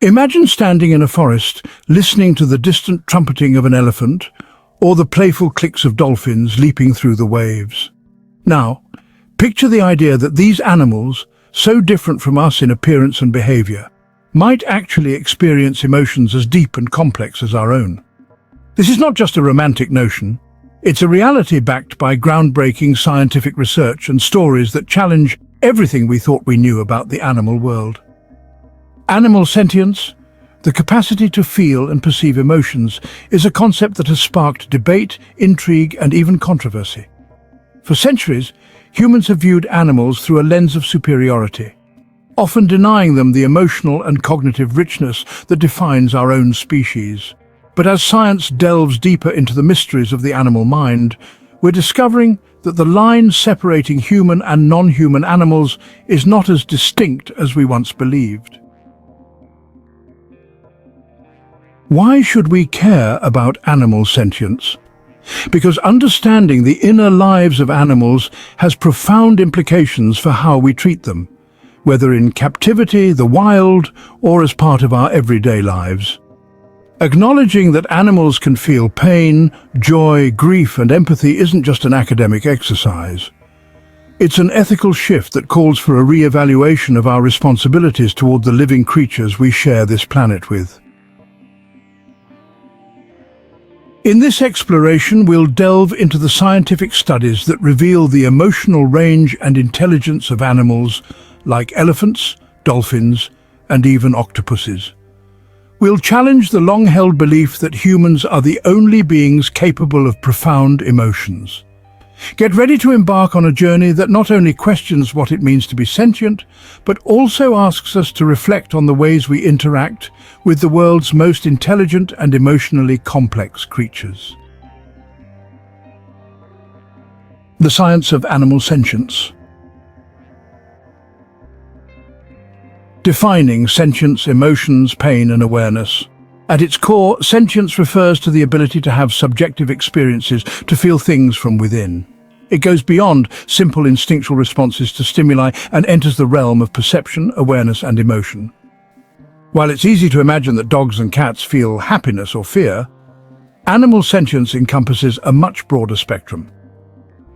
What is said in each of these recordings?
Imagine standing in a forest, listening to the distant trumpeting of an elephant, or the playful clicks of dolphins leaping through the waves. Now, picture the idea that these animals, so different from us in appearance and behavior, might actually experience emotions as deep and complex as our own. This is not just a romantic notion, it's a reality backed by groundbreaking scientific research and stories that challenge everything we thought we knew about the animal world. Animal sentience, the capacity to feel and perceive emotions, is a concept that has sparked debate, intrigue, and even controversy. For centuries, humans have viewed animals through a lens of superiority, often denying them the emotional and cognitive richness that defines our own species. But as science delves deeper into the mysteries of the animal mind, we're discovering that the line separating human and non-human animals is not as distinct as we once believed. Why should we care about animal sentience? Because understanding the inner lives of animals has profound implications for how we treat them, whether in captivity, the wild, or as part of our everyday lives. Acknowledging that animals can feel pain, joy, grief, and empathy isn't just an academic exercise. It's an ethical shift that calls for a re-evaluation of our responsibilities toward the living creatures we share this planet with. In this exploration, we'll delve into the scientific studies that reveal the emotional range and intelligence of animals like elephants, dolphins, and even octopuses. We'll challenge the long-held belief that humans are the only beings capable of profound emotions. Get ready to embark on a journey that not only questions what it means to be sentient, but also asks us to reflect on the ways we interact with the world's most intelligent and emotionally complex creatures. The science of animal sentience. Defining sentience, emotions, pain, and awareness. At its core, sentience refers to the ability to have subjective experiences, to feel things from within. It goes beyond simple instinctual responses to stimuli and enters the realm of perception, awareness, and emotion. While it's easy to imagine that dogs and cats feel happiness or fear, animal sentience encompasses a much broader spectrum.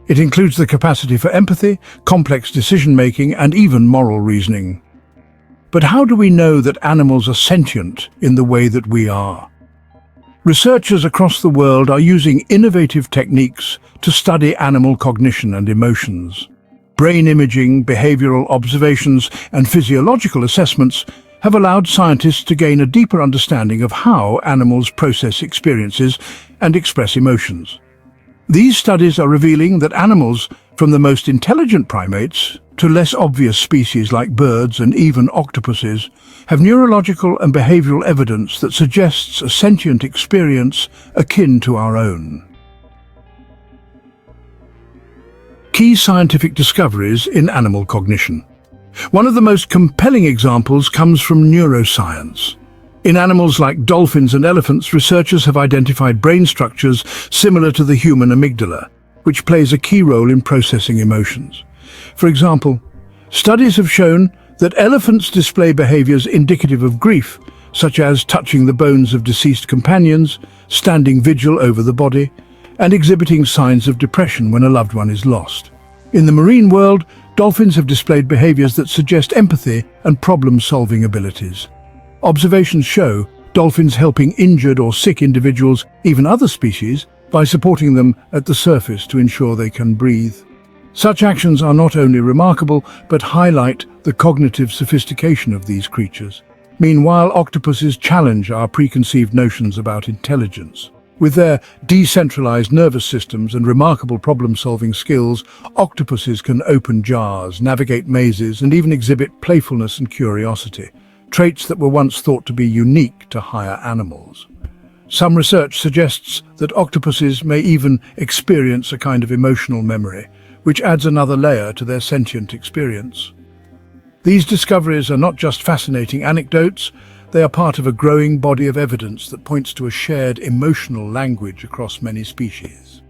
It includes the capacity for empathy, complex decision-making, and even moral reasoning. But how do we know that animals are sentient in the way that we are? Researchers across the world are using innovative techniques to study animal cognition and emotions. Brain imaging, behavioral observations, and physiological assessments have allowed scientists to gain a deeper understanding of how animals process experiences and express emotions. These studies are revealing that animals, from the most intelligent primates to less obvious species like birds and even octopuses, have neurological and behavioral evidence that suggests a sentient experience akin to our own. Key scientific discoveries in animal cognition. One of the most compelling examples comes from neuroscience. In animals like dolphins and elephants, researchers have identified brain structures similar to the human amygdala, which plays a key role in processing emotions. For example, studies have shown that elephants display behaviors indicative of grief, such as touching the bones of deceased companions, standing vigil over the body, and exhibiting signs of depression when a loved one is lost. In the marine world, dolphins have displayed behaviors that suggest empathy and problem-solving abilities. Observations show dolphins helping injured or sick individuals, even other species, by supporting them at the surface to ensure they can breathe. Such actions are not only remarkable, but highlight the cognitive sophistication of these creatures. Meanwhile, octopuses challenge our preconceived notions about intelligence. With their decentralized nervous systems and remarkable problem-solving skills, octopuses can open jars, navigate mazes, and even exhibit playfulness and curiosity, traits that were once thought to be unique to higher animals. Some research suggests that octopuses may even experience a kind of emotional memory, which adds another layer to their sentient experience. These discoveries are not just fascinating anecdotes, they are part of a growing body of evidence that points to a shared emotional language across many species.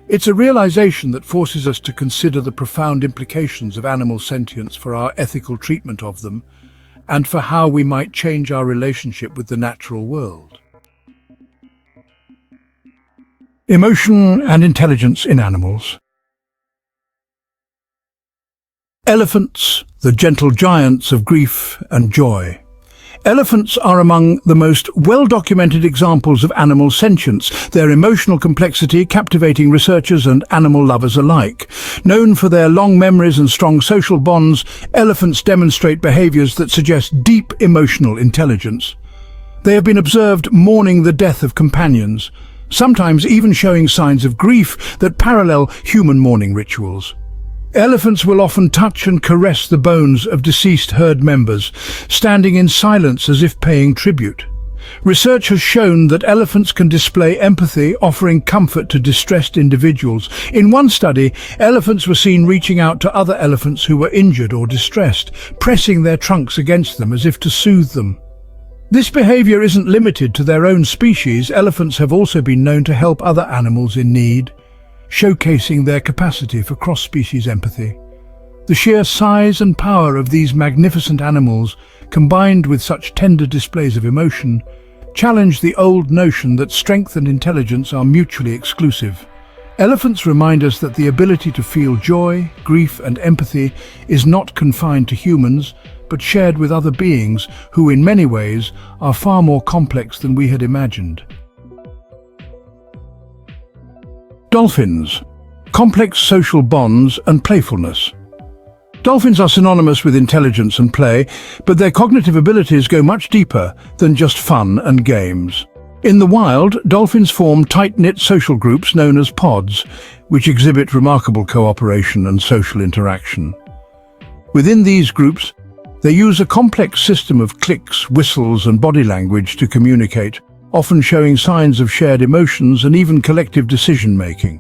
It's a realization that forces us to consider the profound implications of animal sentience for our ethical treatment of them and for how we might change our relationship with the natural world. Emotion and intelligence in animals. Elephants, the gentle giants of grief and joy. Elephants are among the most well-documented examples of animal sentience, their emotional complexity captivating researchers and animal lovers alike. Known for their long memories and strong social bonds, elephants demonstrate behaviors that suggest deep emotional intelligence. They have been observed mourning the death of companions, sometimes even showing signs of grief that parallel human mourning rituals. Elephants will often touch and caress the bones of deceased herd members, standing in silence as if paying tribute. Research has shown that elephants can display empathy, offering comfort to distressed individuals. In one study, elephants were seen reaching out to other elephants who were injured or distressed, pressing their trunks against them as if to soothe them. This behavior isn't limited to their own species. Elephants have also been known to help other animals in need, showcasing their capacity for cross-species empathy. The sheer size and power of these magnificent animals, combined with such tender displays of emotion, challenge the old notion that strength and intelligence are mutually exclusive. Elephants remind us that the ability to feel joy, grief, and empathy is not confined to humans, but shared with other beings who, in many ways, are far more complex than we had imagined. Dolphins, complex social bonds and playfulness. Dolphins are synonymous with intelligence and play, but their cognitive abilities go much deeper than just fun and games. In the wild, dolphins form tight-knit social groups known as pods, which exhibit remarkable cooperation and social interaction. Within these groups, they use a complex system of clicks, whistles, and body language to communicate, often showing signs of shared emotions and even collective decision-making.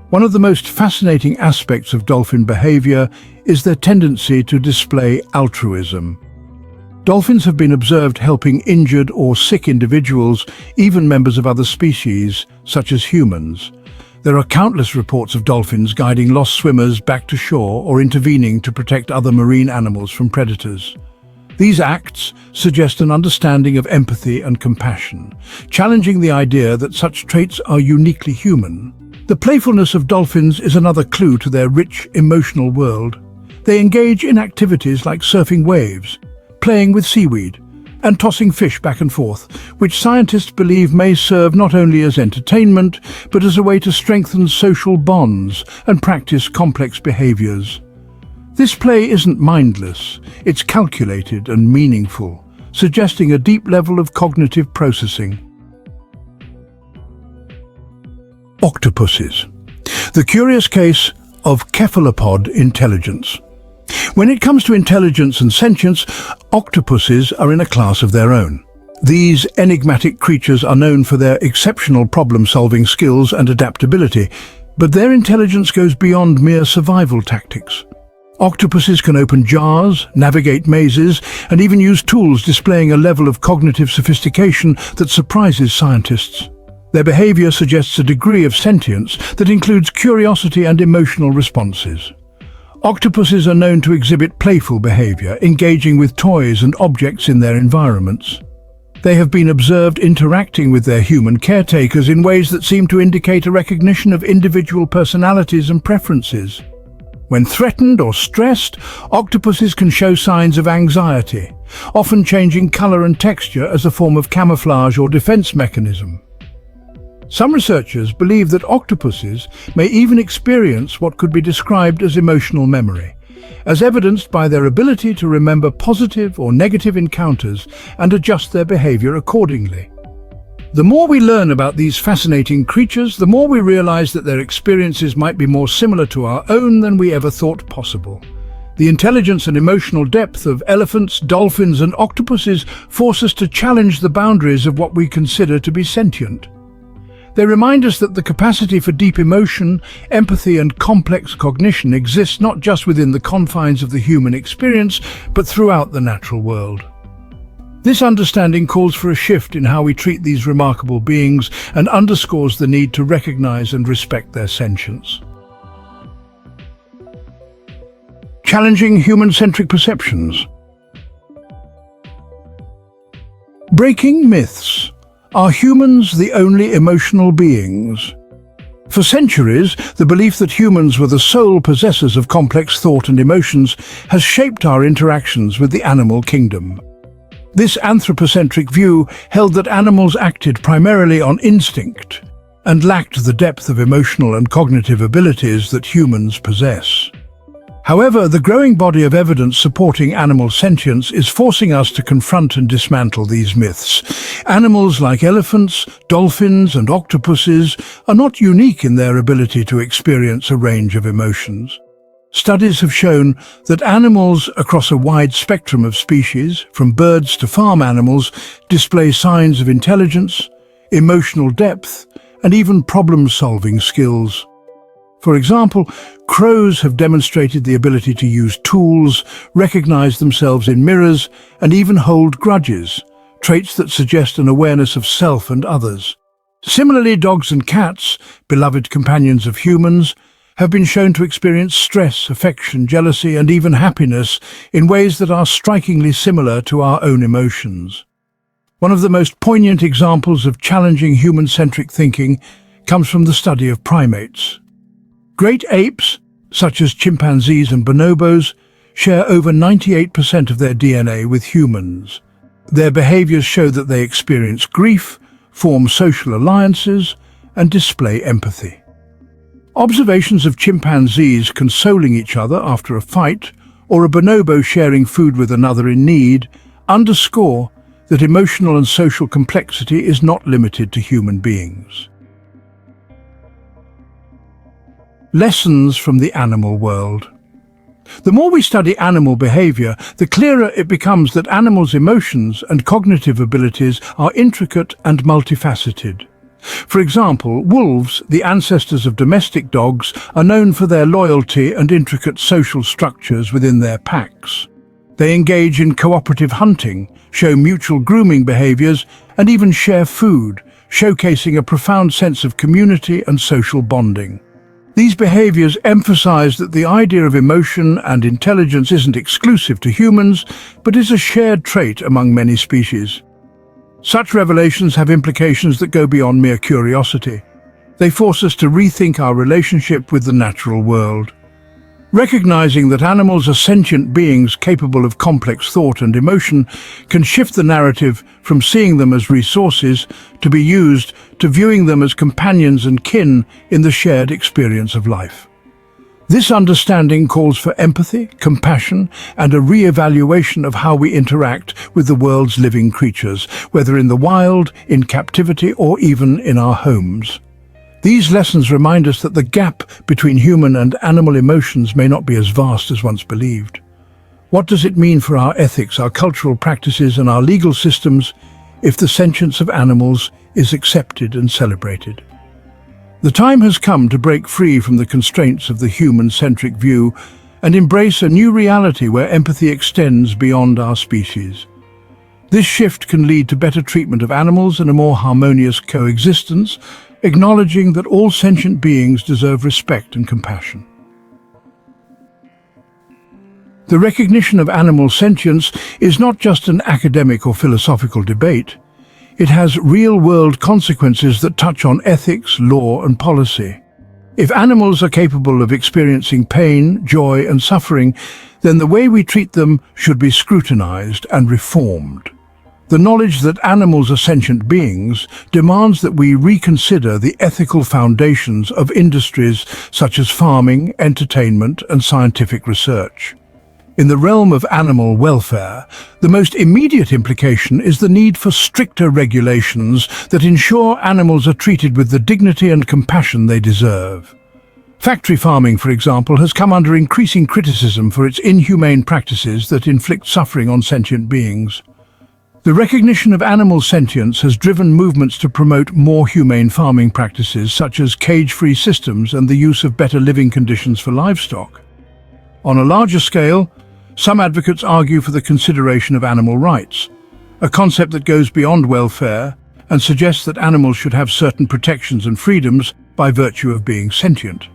One of the most fascinating aspects of dolphin behavior is their tendency to display altruism. Dolphins have been observed helping injured or sick individuals, even members of other species, such as humans. There are countless reports of dolphins guiding lost swimmers back to shore or intervening to protect other marine animals from predators. These acts suggest an understanding of empathy and compassion, challenging the idea that such traits are uniquely human. The playfulness of dolphins is another clue to their rich, emotional world. They engage in activities like surfing waves, playing with seaweed, and tossing fish back and forth, which scientists believe may serve not only as entertainment, but as a way to strengthen social bonds and practice complex behaviors. This play isn't mindless, it's calculated and meaningful, suggesting a deep level of cognitive processing. Octopuses. The curious case of cephalopod intelligence. When it comes to intelligence and sentience, octopuses are in a class of their own. These enigmatic creatures are known for their exceptional problem-solving skills and adaptability, but their intelligence goes beyond mere survival tactics. Octopuses can open jars, navigate mazes, and even use tools displaying a level of cognitive sophistication that surprises scientists. Their behavior suggests a degree of sentience that includes curiosity and emotional responses. Octopuses are known to exhibit playful behavior, engaging with toys and objects in their environments. They have been observed interacting with their human caretakers in ways that seem to indicate a recognition of individual personalities and preferences. When threatened or stressed, octopuses can show signs of anxiety, often changing color and texture as a form of camouflage or defense mechanism. Some researchers believe that octopuses may even experience what could be described as emotional memory, as evidenced by their ability to remember positive or negative encounters and adjust their behavior accordingly. The more we learn about these fascinating creatures, the more we realize that their experiences might be more similar to our own than we ever thought possible. The intelligence and emotional depth of elephants, dolphins, and octopuses force us to challenge the boundaries of what we consider to be sentient. They remind us that the capacity for deep emotion, empathy, and complex cognition exists not just within the confines of the human experience, but throughout the natural world. This understanding calls for a shift in how we treat these remarkable beings and underscores the need to recognize and respect their sentience. Challenging human-centric perceptions. Breaking myths. Are humans the only emotional beings? For centuries, the belief that humans were the sole possessors of complex thought and emotions has shaped our interactions with the animal kingdom. This anthropocentric view held that animals acted primarily on instinct and lacked the depth of emotional and cognitive abilities that humans possess. However, the growing body of evidence supporting animal sentience is forcing us to confront and dismantle these myths. Animals like elephants, dolphins, and octopuses are not unique in their ability to experience a range of emotions. Studies have shown that animals across a wide spectrum of species, from birds to farm animals, display signs of intelligence, emotional depth, and even problem-solving skills. For example, crows have demonstrated the ability to use tools, recognize themselves in mirrors, and even hold grudges, traits that suggest an awareness of self and others. Similarly, dogs and cats, beloved companions of humans, have been shown to experience stress, affection, jealousy, and even happiness in ways that are strikingly similar to our own emotions. One of the most poignant examples of challenging human-centric thinking comes from the study of primates. Great apes, such as chimpanzees and bonobos, share over 98% of their DNA with humans. Their behaviors show that they experience grief, form social alliances, and display empathy. Observations of chimpanzees consoling each other after a fight, or a bonobo sharing food with another in need, underscore that emotional and social complexity is not limited to human beings. Lessons from the animal world. The more we study animal behavior, the clearer it becomes that animals' emotions and cognitive abilities are intricate and multifaceted. For example, wolves, the ancestors of domestic dogs, are known for their loyalty and intricate social structures within their packs. They engage in cooperative hunting, show mutual grooming behaviors, and even share food, showcasing a profound sense of community and social bonding. These behaviors emphasize that the idea of emotion and intelligence isn't exclusive to humans, but is a shared trait among many species. Such revelations have implications that go beyond mere curiosity. They force us to rethink our relationship with the natural world. Recognizing that animals are sentient beings capable of complex thought and emotion can shift the narrative from seeing them as resources to be used to viewing them as companions and kin in the shared experience of life. This understanding calls for empathy, compassion, and a re-evaluation of how we interact with the world's living creatures, whether in the wild, in captivity, or even in our homes. These lessons remind us that the gap between human and animal emotions may not be as vast as once believed. What does it mean for our ethics, our cultural practices, and our legal systems if the sentience of animals is accepted and celebrated? The time has come to break free from the constraints of the human-centric view and embrace a new reality where empathy extends beyond our species. This shift can lead to better treatment of animals and a more harmonious coexistence, acknowledging that all sentient beings deserve respect and compassion. The recognition of animal sentience is not just an academic or philosophical debate. It has real-world consequences that touch on ethics, law, and policy. If animals are capable of experiencing pain, joy, and suffering, then the way we treat them should be scrutinized and reformed. The knowledge that animals are sentient beings demands that we reconsider the ethical foundations of industries such as farming, entertainment, and scientific research. In the realm of animal welfare, the most immediate implication is the need for stricter regulations that ensure animals are treated with the dignity and compassion they deserve. Factory farming, for example, has come under increasing criticism for its inhumane practices that inflict suffering on sentient beings. The recognition of animal sentience has driven movements to promote more humane farming practices such as cage-free systems and the use of better living conditions for livestock. On a larger scale, some advocates argue for the consideration of animal rights, a concept that goes beyond welfare and suggests that animals should have certain protections and freedoms by virtue of being sentient.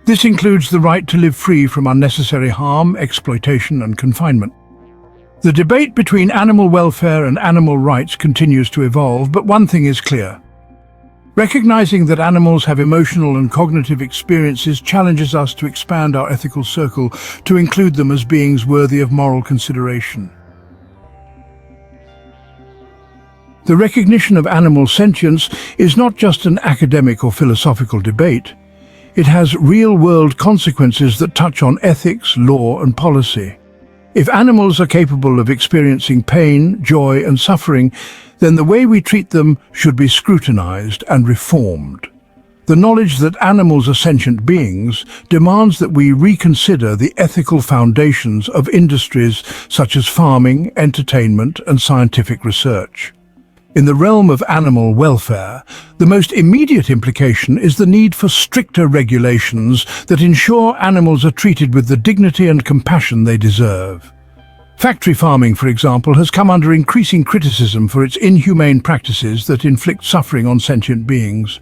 This includes the right to live free from unnecessary harm, exploitation, and confinement. The debate between animal welfare and animal rights continues to evolve, but one thing is clear. Recognizing that animals have emotional and cognitive experiences challenges us to expand our ethical circle to include them as beings worthy of moral consideration. The recognition of animal sentience is not just an academic or philosophical debate. It has real-world consequences that touch on ethics, law, and policy. If animals are capable of experiencing pain, joy, and suffering, then the way we treat them should be scrutinized and reformed. The knowledge that animals are sentient beings demands that we reconsider the ethical foundations of industries such as farming, entertainment, and scientific research. In the realm of animal welfare, the most immediate implication is the need for stricter regulations that ensure animals are treated with the dignity and compassion they deserve. Factory farming, for example, has come under increasing criticism for its inhumane practices that inflict suffering on sentient beings.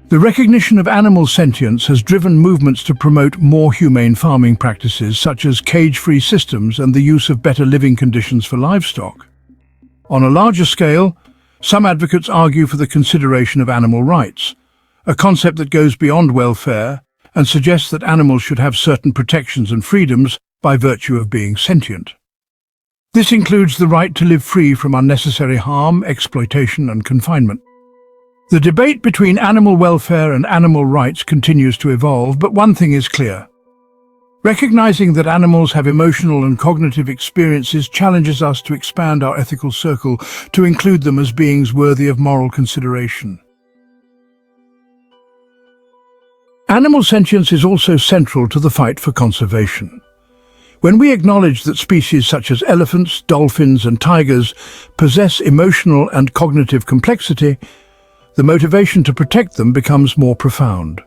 The recognition of animal sentience has driven movements to promote more humane farming practices, such as cage-free systems and the use of better living conditions for livestock. On a larger scale, some advocates argue for the consideration of animal rights, a concept that goes beyond welfare and suggests that animals should have certain protections and freedoms by virtue of being sentient. This includes the right to live free from unnecessary harm, exploitation, and confinement. The debate between animal welfare and animal rights continues to evolve, but one thing is clear. Recognizing that animals have emotional and cognitive experiences challenges us to expand our ethical circle to include them as beings worthy of moral consideration. Animal sentience is also central to the fight for conservation. When we acknowledge that species such as elephants, dolphins, and tigers possess emotional and cognitive complexity, the motivation to protect them becomes more profound.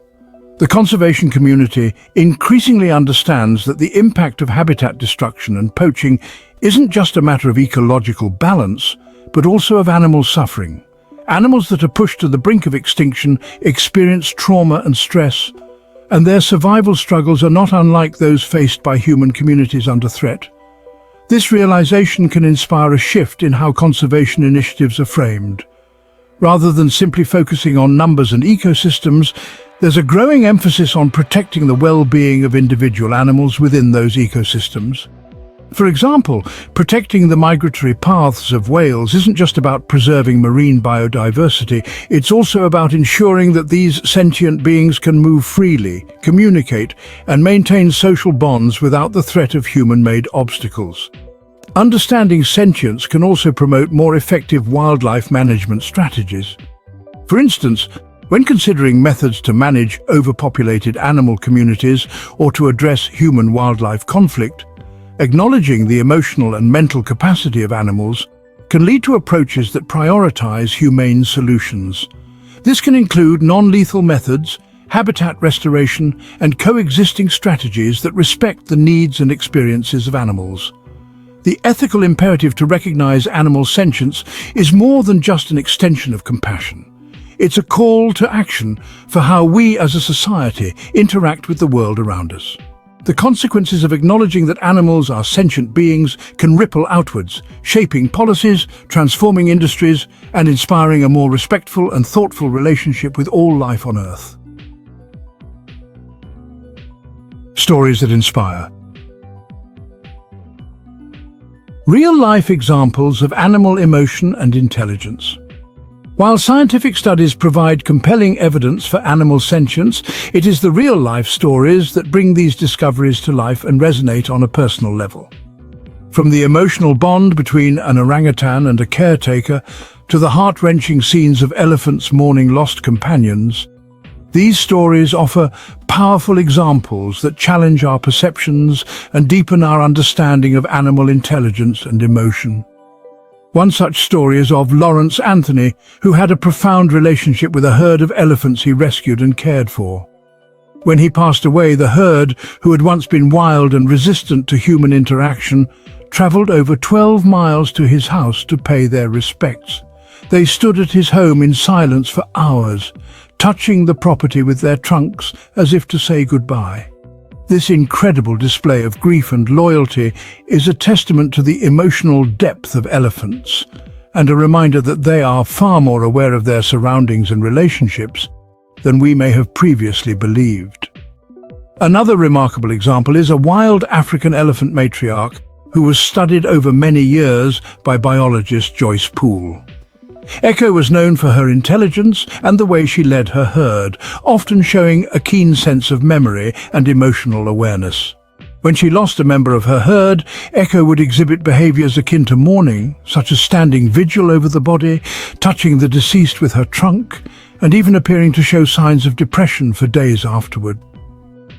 The conservation community increasingly understands that the impact of habitat destruction and poaching isn't just a matter of ecological balance, but also of animal suffering. Animals that are pushed to the brink of extinction experience trauma and stress, and their survival struggles are not unlike those faced by human communities under threat. This realization can inspire a shift in how conservation initiatives are framed. Rather than simply focusing on numbers and ecosystems, there's a growing emphasis on protecting the well-being of individual animals within those ecosystems. For example, protecting the migratory paths of whales isn't just about preserving marine biodiversity, it's also about ensuring that these sentient beings can move freely, communicate, and maintain social bonds without the threat of human-made obstacles. Understanding sentience can also promote more effective wildlife management strategies. For instance, when considering methods to manage overpopulated animal communities or to address human-wildlife conflict, acknowledging the emotional and mental capacity of animals can lead to approaches that prioritize humane solutions. This can include non-lethal methods, habitat restoration, and coexisting strategies that respect the needs and experiences of animals. The ethical imperative to recognize animal sentience is more than just an extension of compassion. It's a call to action for how we as a society interact with the world around us. The consequences of acknowledging that animals are sentient beings can ripple outwards, shaping policies, transforming industries, and inspiring a more respectful and thoughtful relationship with all life on Earth. Stories that inspire. Real-life examples of animal emotion and intelligence. While scientific studies provide compelling evidence for animal sentience, it is the real-life stories that bring these discoveries to life and resonate on a personal level. From the emotional bond between an orangutan and a caretaker to the heart-wrenching scenes of elephants mourning lost companions, these stories offer powerful examples that challenge our perceptions and deepen our understanding of animal intelligence and emotion. One such story is of Lawrence Anthony, who had a profound relationship with a herd of elephants he rescued and cared for. When he passed away, the herd, who had once been wild and resistant to human interaction, traveled over 12 miles to his house to pay their respects. They stood at his home in silence for hours, touching the property with their trunks as if to say goodbye. This incredible display of grief and loyalty is a testament to the emotional depth of elephants, and a reminder that they are far more aware of their surroundings and relationships than we may have previously believed. Another remarkable example is a wild African elephant matriarch who was studied over many years by biologist Joyce Poole. Echo was known for her intelligence and the way she led her herd, often showing a keen sense of memory and emotional awareness. When she lost a member of her herd, Echo would exhibit behaviors akin to mourning, such as standing vigil over the body, touching the deceased with her trunk, and even appearing to show signs of depression for days afterward.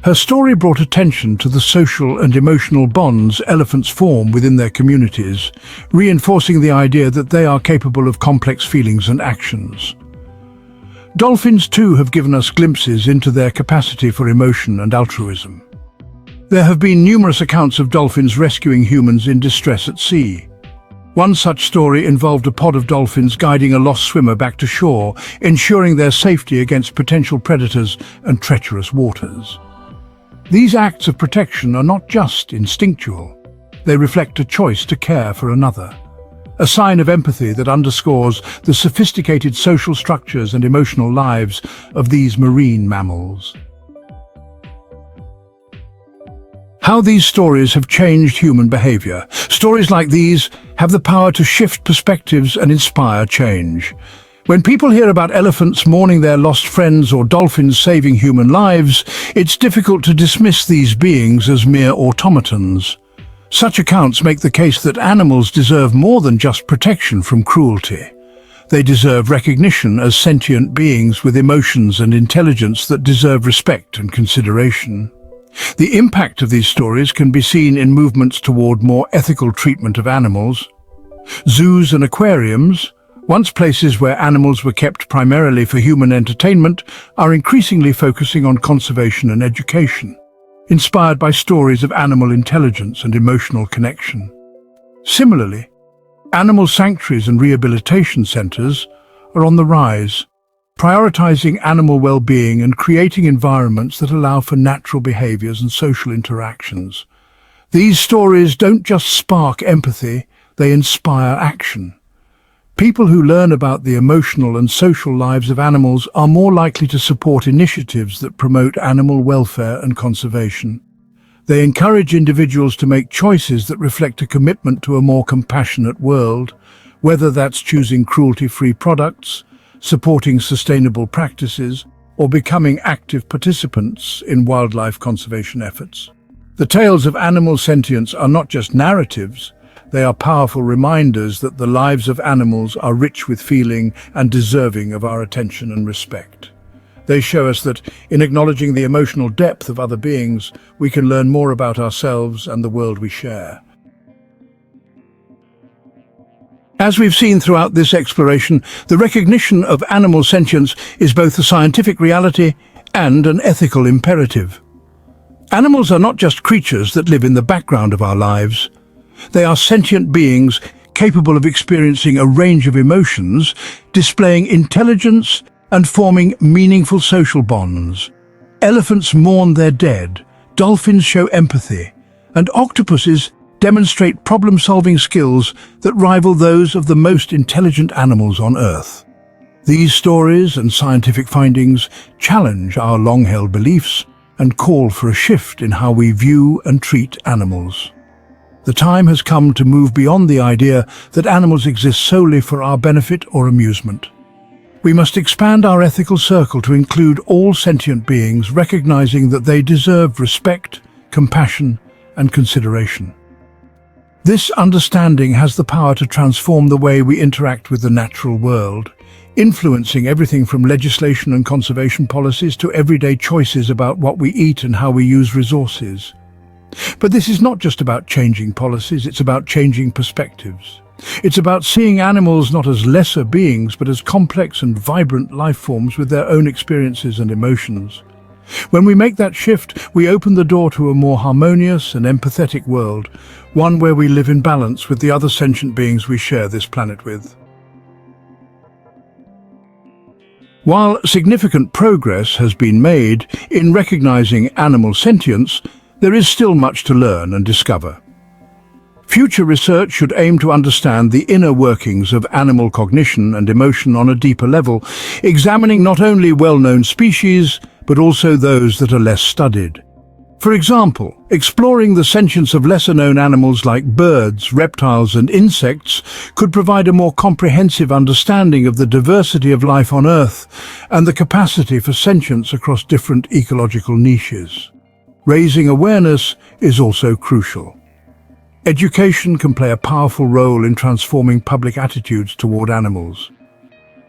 Her story brought attention to the social and emotional bonds elephants form within their communities, reinforcing the idea that they are capable of complex feelings and actions. Dolphins too have given us glimpses into their capacity for emotion and altruism. There have been numerous accounts of dolphins rescuing humans in distress at sea. One such story involved a pod of dolphins guiding a lost swimmer back to shore, ensuring their safety against potential predators and treacherous waters. These acts of protection are not just instinctual. They reflect a choice to care for another, a sign of empathy that underscores the sophisticated social structures and emotional lives of these marine mammals. How these stories have changed human behavior. Stories like these have the power to shift perspectives and inspire change. When people hear about elephants mourning their lost friends or dolphins saving human lives, it's difficult to dismiss these beings as mere automatons. Such accounts make the case that animals deserve more than just protection from cruelty. They deserve recognition as sentient beings with emotions and intelligence that deserve respect and consideration. The impact of these stories can be seen in movements toward more ethical treatment of animals. Zoos and aquariums, once places where animals were kept primarily for human entertainment, are increasingly focusing on conservation and education, inspired by stories of animal intelligence and emotional connection. Similarly, animal sanctuaries and rehabilitation centers are on the rise, prioritizing animal well-being and creating environments that allow for natural behaviors and social interactions. These stories don't just spark empathy, they inspire action. People who learn about the emotional and social lives of animals are more likely to support initiatives that promote animal welfare and conservation. They encourage individuals to make choices that reflect a commitment to a more compassionate world, whether that's choosing cruelty-free products, supporting sustainable practices, or becoming active participants in wildlife conservation efforts. The tales of animal sentience are not just narratives, they are powerful reminders that the lives of animals are rich with feeling and deserving of our attention and respect. They show us that, in acknowledging the emotional depth of other beings, we can learn more about ourselves and the world we share. As we've seen throughout this exploration, the recognition of animal sentience is both a scientific reality and an ethical imperative. Animals are not just creatures that live in the background of our lives. They are sentient beings capable of experiencing a range of emotions, displaying intelligence and forming meaningful social bonds. Elephants mourn their dead, dolphins show empathy, and octopuses demonstrate problem-solving skills that rival those of the most intelligent animals on Earth. These stories and scientific findings challenge our long-held beliefs and call for a shift in how we view and treat animals. The time has come to move beyond the idea that animals exist solely for our benefit or amusement. We must expand our ethical circle to include all sentient beings, recognizing that they deserve respect, compassion, and consideration. This understanding has the power to transform the way we interact with the natural world, influencing everything from legislation and conservation policies to everyday choices about what we eat and how we use resources. But this is not just about changing policies, it's about changing perspectives. It's about seeing animals not as lesser beings, but as complex and vibrant life forms with their own experiences and emotions. When we make that shift, we open the door to a more harmonious and empathetic world, one where we live in balance with the other sentient beings we share this planet with. While significant progress has been made in recognizing animal sentience, there is still much to learn and discover. Future research should aim to understand the inner workings of animal cognition and emotion on a deeper level, examining not only well-known species, but also those that are less studied. For example, exploring the sentience of lesser-known animals like birds, reptiles and insects could provide a more comprehensive understanding of the diversity of life on Earth and the capacity for sentience across different ecological niches. Raising awareness is also crucial. Education can play a powerful role in transforming public attitudes toward animals.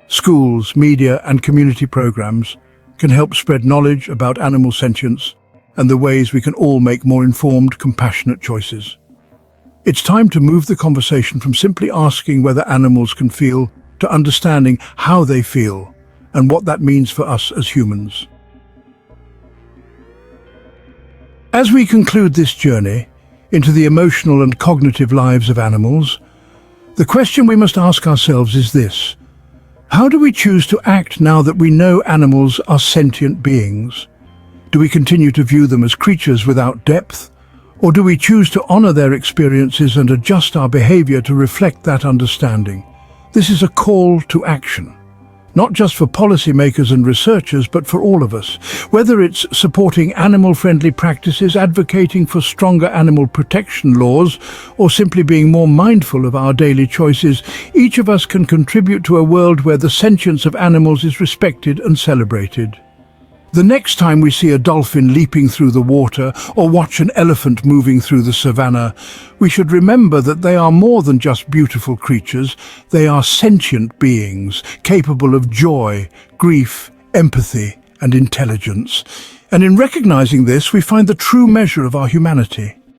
Schools, media and community programs can help spread knowledge about animal sentience and the ways we can all make more informed, compassionate choices. It's time to move the conversation from simply asking whether animals can feel to understanding how they feel and what that means for us as humans. As we conclude this journey into the emotional and cognitive lives of animals, the question we must ask ourselves is this: how do we choose to act now that we know animals are sentient beings? Do we continue to view them as creatures without depth, or do we choose to honor their experiences and adjust our behavior to reflect that understanding? This is a call to action, not just for policymakers and researchers, but for all of us. Whether it's supporting animal-friendly practices, advocating for stronger animal protection laws, or simply being more mindful of our daily choices, each of us can contribute to a world where the sentience of animals is respected and celebrated. The next time we see a dolphin leaping through the water or watch an elephant moving through the savannah, we should remember that they are more than just beautiful creatures. They are sentient beings, capable of joy, grief, empathy, and intelligence. And in recognizing this, we find the true measure of our humanity.